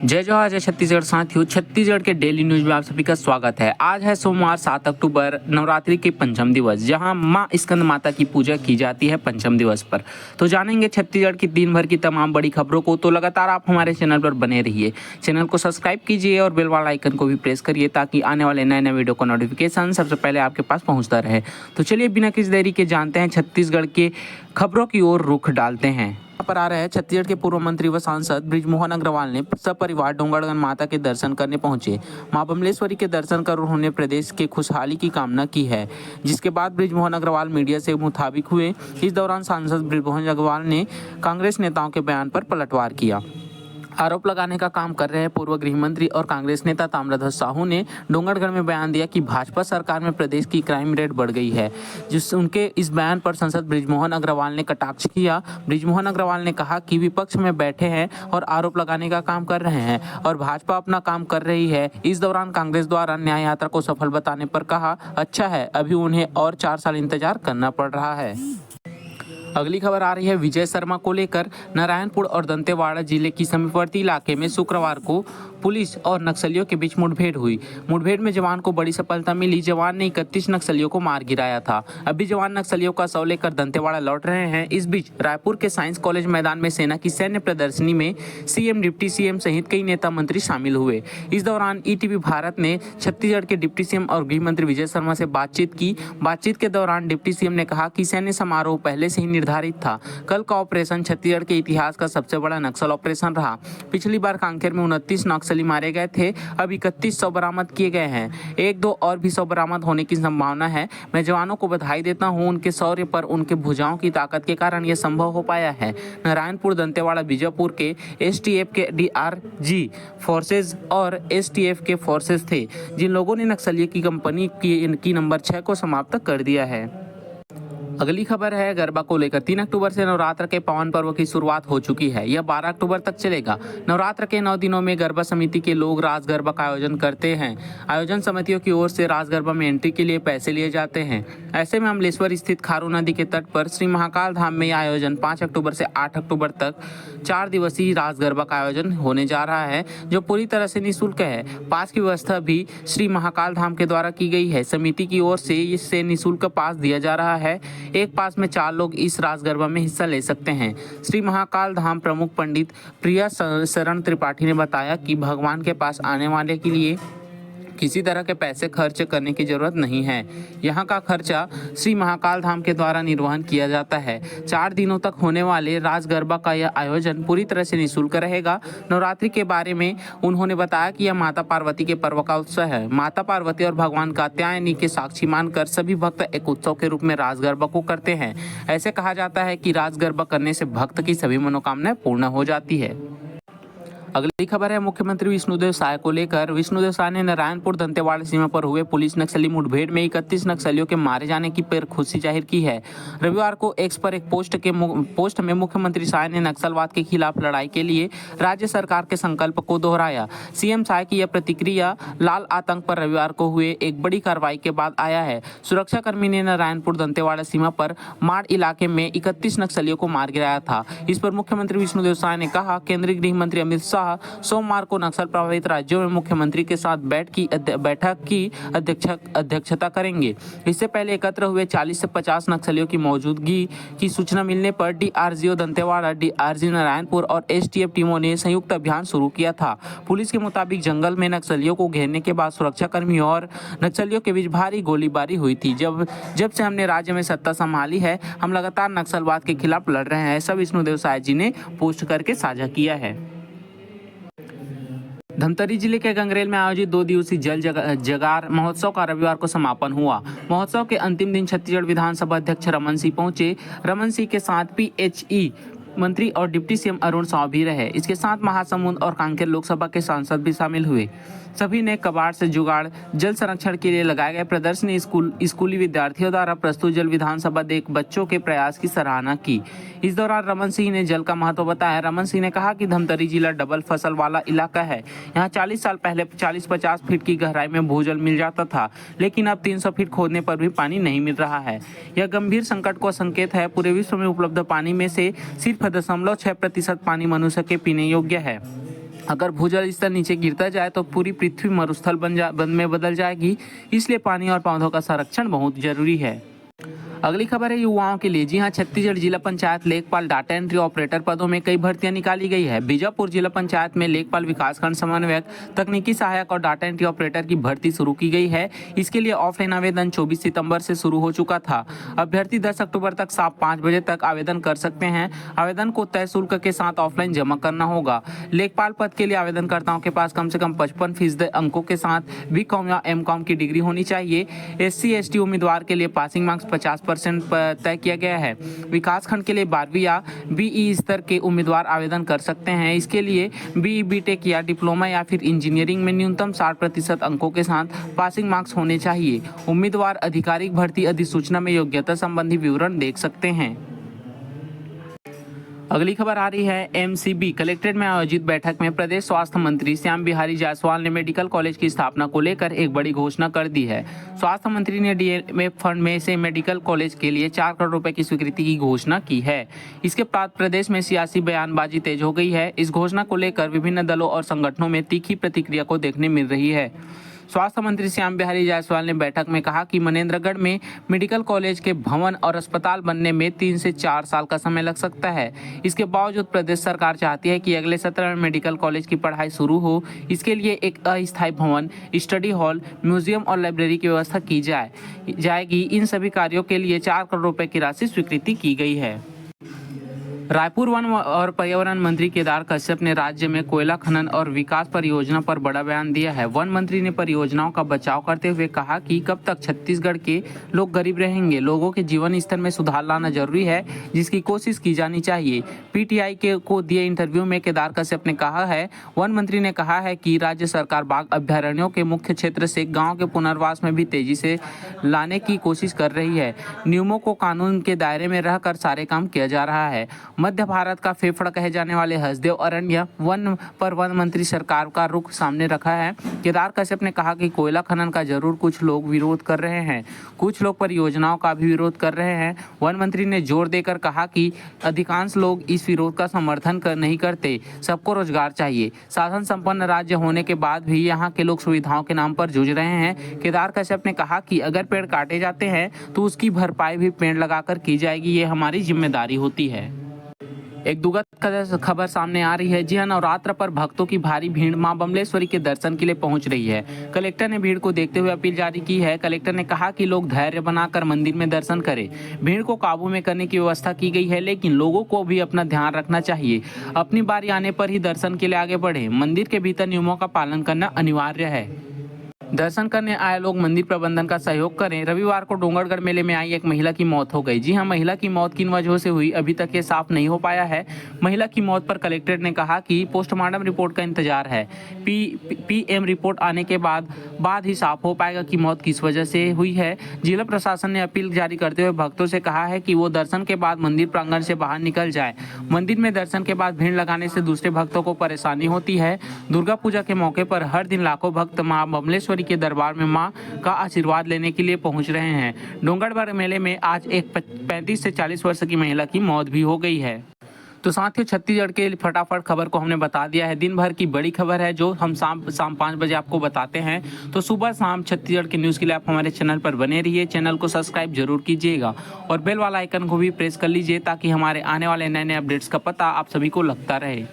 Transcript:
जय जवाहर जय छत्तीसगढ़ साथियों, छत्तीसगढ़ के डेली न्यूज में आप सभी का स्वागत है। आज है सोमवार 7 अक्टूबर, नवरात्रि के पंचम दिवस, जहां मां स्कंद माता की पूजा की जाती है पंचम दिवस पर। तो जानेंगे छत्तीसगढ़ की दिन भर की तमाम बड़ी खबरों को। तो लगातार आप हमारे चैनल पर बने रहिए। चैनल को सब्सक्राइब कीजिए और बेल वाला आइकन को भी प्रेस करिए ताकि आने वाले नए नए वीडियो का नोटिफिकेशन सबसे पहले आपके पास पहुँचता रहे। तो चलिए बिना किसी देरी के जानते हैं छत्तीसगढ़ के खबरों की ओर रुख डालते हैं। पर आ रहा है, छत्तीसगढ़ के पूर्व मंत्री व सांसद बृजमोहन अग्रवाल ने सपरिवार डोंगरगढ़ माता के दर्शन करने पहुंचे। मां बमलेश्वरी के दर्शन कर उन्होंने प्रदेश के खुशहाली की कामना की है, जिसके बाद बृजमोहन अग्रवाल मीडिया से मुखातिब हुए। इस दौरान सांसद बृजमोहन अग्रवाल ने कांग्रेस नेताओं के बयान पर पलटवार किया। आरोप लगाने का काम कर रहे पूर्व गृह मंत्री और कांग्रेस नेता ताम्रध्वज साहू ने डोंगरगढ़ में बयान दिया कि भाजपा सरकार में प्रदेश की क्राइम रेट बढ़ गई है। उनके इस बयान पर सांसद बृजमोहन अग्रवाल ने कटाक्ष किया। बृजमोहन अग्रवाल ने कहा कि विपक्ष में बैठे हैं और आरोप लगाने का काम कर रहे हैं और भाजपा अपना काम कर रही है। इस दौरान कांग्रेस द्वारा न्याय यात्रा को सफल बताने पर कहा, अच्छा है, अभी उन्हें और 4 साल इंतजार करना पड़ रहा है। अगली खबर आ रही है विजय शर्मा को लेकर। नारायणपुर और दंतेवाड़ा जिले की सीमावर्ती इलाके में शुक्रवार को पुलिस और नक्सलियों के बीच मुठभेड़ हुई। मुठभेड़ में जवान को बड़ी सफलता मिली। जवान ने 31 नक्सलियों को मार गिराया था। अभी जवान नक्सलियों का शव लेकर दंतेवाड़ा लौट रहे हैं। इस बीच रायपुर के साइंस कॉलेज मैदान में सेना की सैन्य प्रदर्शनी में सीएम, डिप्टी सीएम सहित कई नेता मंत्री शामिल हुए। इस दौरान ईटीवी भारत ने छत्तीसगढ़ के डिप्टी सीएम और गृह मंत्री विजय शर्मा से बातचीत की। बातचीत के दौरान डिप्टी सीएम ने कहा कि सैन्य समारोह पहले से ही निर्धारित था। कल का ऑपरेशन छत्तीसगढ़ के इतिहास का सबसे बड़ा नक्सल ऑपरेशन रहा। पिछली बार कांकेर में 29 नक्सली मारे गए थे। अब 31 शव बरामद किए गए हैं। 1-2 और भी शव बरामद होने की संभावना है। मैं जवानों को बधाई देता हूं, उनके शौर्य पर उनके भुजाओं की ताकत के कारण यह संभव हो पाया है। नारायणपुर, दंतेवाड़ा, बीजापुर के एसटीएफ के डीआरजी फोर्सेज और एसटीएफ के फोर्सेज थे, जिन लोगों ने नक्सलियों की कंपनी की नंबर 6 को समाप्त कर दिया है। अगली खबर है गरबा को लेकर। 3 अक्टूबर से नवरात्र के पावन पर्व की शुरुआत हो चुकी है। यह 12 अक्टूबर तक चलेगा। नवरात्र के 9 दिनों में गरबा समिति के लोग रास गरबा का आयोजन करते हैं। आयोजन समितियों की ओर से रास गरबा में एंट्री के लिए पैसे लिए जाते हैं। ऐसे में अमलेश्वर स्थित खारू नदी के तट पर श्री महाकाल धाम में यह आयोजन 5 अक्टूबर से 8 अक्टूबर तक 4 दिवसीय रास गरबा का आयोजन होने जा रहा है, जो पूरी तरह से निःशुल्क है। पास की व्यवस्था भी श्री महाकाल धाम के द्वारा की गई है। समिति की ओर से इससे निःशुल्क पास दिया जा रहा है। एक पास में 4 लोग इस रास गरबा में हिस्सा ले सकते हैं। श्री महाकाल धाम प्रमुख पंडित प्रिया शरण त्रिपाठी ने बताया कि भगवान के पास आने वाले के लिए किसी तरह के पैसे खर्च करने की जरूरत नहीं है। यहाँ का खर्चा श्री महाकाल धाम के द्वारा निर्वहन किया जाता है। 4 दिनों तक होने वाले रास गरबा का यह आयोजन पूरी तरह से निःशुल्क रहेगा। नवरात्रि के बारे में उन्होंने बताया कि यह माता पार्वती के पर्व का उत्सव है। माता पार्वती और भगवान कात्यायनी के साक्षी मानकर सभी भक्त एक उत्सव के रूप में रास गरबा को करते हैं। ऐसे कहा जाता है कि रास गरबा करने से भक्त की सभी मनोकामनाएं पूर्ण हो जाती है। अगली खबर है मुख्यमंत्री विष्णुदेव साय को लेकर। विष्णुदेव साय ने नारायणपुर दंतेवाड़ा सीमा पर हुए पुलिस नक्सली मुठभेड़ में 31 नक्सलियों के मारे जाने की पर खुशी जाहिर की है। रविवार को एक्स पर एक पोस्ट में मुख्यमंत्री साय ने नक्सलवाद के खिलाफ लड़ाई के लिए राज्य सरकार के संकल्प को दोहराया। सीएम साय की यह प्रतिक्रिया लाल आतंक पर रविवार को हुए एक बड़ी कार्रवाई के बाद आया है। सुरक्षाकर्मी ने नारायणपुर दंतेवाड़ा सीमा पर माड़ इलाके में 31 नक्सलियों को मार गिराया था। इस पर मुख्यमंत्री विष्णुदेव साय ने कहा, केंद्रीय गृह मंत्री अमित शाह सोमवार को नक्सल प्रभावित राज्यों में मुख्यमंत्री के साथ बैठक की अध्यक्षता करेंगे। इससे पहले एकत्र हुए 40 से 50 नक्सलियों की मौजूदगी की सूचना मिलने पर डीआरजीओ दंतेवाड़ा, डीआरजी नारायणपुर और एसटीएफ टीमों ने संयुक्त अभियान शुरू किया था। पुलिस के मुताबिक जंगल में नक्सलियों को घेरने के बाद सुरक्षाकर्मियों और नक्सलियों के बीच भारी गोलीबारी हुई थी। जब से हमने राज्य में सत्ता संभाली है, हम लगातार नक्सलवाद के खिलाफ लड़ रहे हैं। ऐसा विष्णुदेव साय जी ने पोस्ट करके साझा किया है। धमतरी जिले के गंगरेल में आयोजित 2 दिवसीय जल जगार महोत्सव का रविवार को समापन हुआ। महोत्सव के अंतिम दिन छत्तीसगढ़ विधानसभा अध्यक्ष रमन सिंह पहुंचे। रमन सिंह के साथ पीएचई मंत्री और डिप्टी सीएम अरुण साव भी रहे। इसके साथ महासमुंद और कांकेर लोकसभा के सांसद भी शामिल हुए। सभी ने कबाड़ से जुगाड़ जल संरक्षण के लिए लगाए गए प्रदर्शनी स्कूली विद्यार्थियों द्वारा प्रस्तुत जल विधानसभा देख बच्चों के प्रयास की सराहना की। इस दौरान रमन सिंह ने जल का महत्व बताया। रमन सिंह ने कहा कि धमतरी जिला डबल फसल वाला इलाका है। यहाँ 40 साल पहले 40-50 फीट की गहराई में भूजल मिल जाता था, लेकिन अब 300 फीट खोदने पर भी पानी नहीं मिल रहा है। यह गंभीर संकट को संकेत है। पूरे विश्व में उपलब्ध पानी में से सिर्फ 0.6% पानी मनुष्य के पीने योग्य है। अगर भूजल स्तर नीचे गिरता जाए तो पूरी पृथ्वी मरुस्थल बन में बदल जाएगी, इसलिए पानी और पौधों का संरक्षण बहुत जरूरी है। अगली खबर है युवाओं के लिए। जी हां, छत्तीसगढ़ जिला पंचायत लेखपाल डाटा एंट्री ऑपरेटर पदों में कई भर्तियां निकाली गई है। बीजापुर जिला पंचायत में लेखपाल, विकासखंड समन्वयक, तकनीकी सहायक और डाटा एंट्री ऑपरेटर की भर्ती शुरू की गई है। इसके लिए ऑफलाइन आवेदन 24 सितंबर से शुरू हो चुका था। अभ्यर्थी 10 अक्टूबर तक शाम 5 बजे तक आवेदन कर सकते हैं। आवेदन को तय शुल्क के साथ ऑफलाइन जमा करना होगा। लेखपाल पद के लिए आवेदनकर्ताओं के पास कम से कम 55% अंकों के साथ BCom या MCom की डिग्री होनी चाहिए। SC/ST उम्मीदवार के लिए पासिंग मार्क्स 50% तय किया गया है। विकासखंड के लिए 12वीं या BE स्तर के उम्मीदवार आवेदन कर सकते हैं। इसके लिए BE, BTech या डिप्लोमा या फिर इंजीनियरिंग में न्यूनतम 60% अंकों के साथ पासिंग मार्क्स होने चाहिए। उम्मीदवार आधिकारिक भर्ती अधिसूचना में योग्यता संबंधी विवरण देख सकते हैं। अगली खबर आ रही है MCB कलेक्ट्रेट में आयोजित बैठक में प्रदेश स्वास्थ्य मंत्री श्याम बिहारी जायसवाल ने मेडिकल कॉलेज की स्थापना को लेकर एक बड़ी घोषणा कर दी है। स्वास्थ्य मंत्री ने DMF फंड में से मेडिकल कॉलेज के लिए 4 करोड़ रुपए की स्वीकृति की घोषणा की है। इसके बाद प्रदेश में सियासी बयानबाजी तेज हो गई है। इस घोषणा को लेकर विभिन्न दलों और संगठनों में तीखी प्रतिक्रिया को देखने मिल रही है। स्वास्थ्य मंत्री श्याम बिहारी जायसवाल ने बैठक में कहा कि मनेंद्रगढ़ में मेडिकल कॉलेज के भवन और अस्पताल बनने में 3 से 4 साल का समय लग सकता है। इसके बावजूद प्रदेश सरकार चाहती है कि अगले सत्र में मेडिकल कॉलेज की पढ़ाई शुरू हो। इसके लिए एक अस्थायी भवन, स्टडी हॉल, म्यूजियम और लाइब्रेरी की व्यवस्था की जाएगी। इन सभी कार्यों के लिए 4 करोड़ रुपए की राशि स्वीकृति की गई है। रायपुर वन और पर्यावरण मंत्री केदार कश्यप ने राज्य में कोयला खनन और विकास परियोजना पर बड़ा बयान दिया है। वन मंत्री ने परियोजनाओं का बचाव करते हुए कहा कि कब तक छत्तीसगढ़ के लोग गरीब रहेंगे। लोगों के जीवन स्तर में सुधार लाना जरूरी है, जिसकी कोशिश की जानी चाहिए। PTI को दिए इंटरव्यू में केदार कश्यप ने कहा है, वन मंत्री ने कहा है कि राज्य सरकार बाघ अभ्यारण्यों के मुख्य क्षेत्र से गाँव के पुनर्वास में भी तेजी से लाने की कोशिश कर रही है। नियमों को कानून के दायरे में रहकर सारे काम किया जा रहा है। मध्य भारत का फेफड़ा कहे जाने वाले हसदेव अरण्य वन पर वन मंत्री सरकार का रुख सामने रखा है। केदार कश्यप ने कहा कि कोयला खनन का जरूर कुछ लोग विरोध कर रहे हैं, कुछ लोग परियोजनाओं का भी विरोध कर रहे हैं। वन मंत्री ने जोर देकर कहा कि अधिकांश लोग इस विरोध का समर्थन नहीं करते। सबको रोजगार चाहिए। साधन संपन्न राज्य होने के बाद भी यहाँ के लोग सुविधाओं के नाम पर जूझ रहे हैं। केदार कश्यप ने कहा कि अगर पेड़ काटे जाते हैं तो उसकी भरपाई भी पेड़ लगाकर की जाएगी। ये हमारी जिम्मेदारी होती है। एक दुखद खबर सामने आ रही है। जी हां, नवरात्र पर भक्तों की भारी भीड़ मां बमलेश्वरी के दर्शन के लिए पहुंच रही है। कलेक्टर ने भीड़ को देखते हुए अपील जारी की है। कलेक्टर ने कहा कि लोग धैर्य बनाकर मंदिर में दर्शन करें। भीड़ को काबू में करने की व्यवस्था की गई है, लेकिन लोगों को भी अपना ध्यान रखना चाहिए। अपनी बारी आने पर ही दर्शन के लिए आगे बढ़े। मंदिर के भीतर नियमों का पालन करना अनिवार्य है। दर्शन करने आए लोग मंदिर प्रबंधन का सहयोग करें। रविवार को डोंगरगढ़ मेले में आई एक महिला की मौत हो गई। जी हां, महिला की मौत किन वजहों से हुई अभी तक ये साफ नहीं हो पाया है। महिला की मौत पर कलेक्टर ने कहा कि पोस्टमार्टम रिपोर्ट का इंतजार है। PM रिपोर्ट आने के बाद ही साफ हो पाएगा कि मौत किस वजह से हुई है। जिला प्रशासन ने अपील जारी करते हुए भक्तों से कहा है कि वो दर्शन के बाद मंदिर प्रांगण से बाहर निकल जाए। मंदिर में दर्शन के बाद भीड़ लगाने से दूसरे भक्तों को परेशानी होती है। दुर्गा पूजा के मौके पर हर दिन लाखों भक्त मां बमलेश्वरी के दरबार में मां का आशीर्वाद लेने के लिए पहुंच रहे हैं। डोंगरगढ़ मेले में आज एक 35 से 40 वर्ष की महिला की मौत भी हो गई है। तो साथियों, छत्तीसगढ़ के फटाफट खबर को हमने बता दिया है। दिन भर की बड़ी खबर है जो हम शाम 5 बजे आपको बताते हैं। तो सुबह शाम छत्तीसगढ़ के न्यूज़ के लिए आप हमारे चैनल पर बने रहिए। चैनल को सब्सक्राइब जरूर कीजिएगा और बेल वाला आइकन को भी प्रेस कर लीजिए ताकि हमारे आने वाले नए अपडेट्स का पता आप सभी को लगता रहे।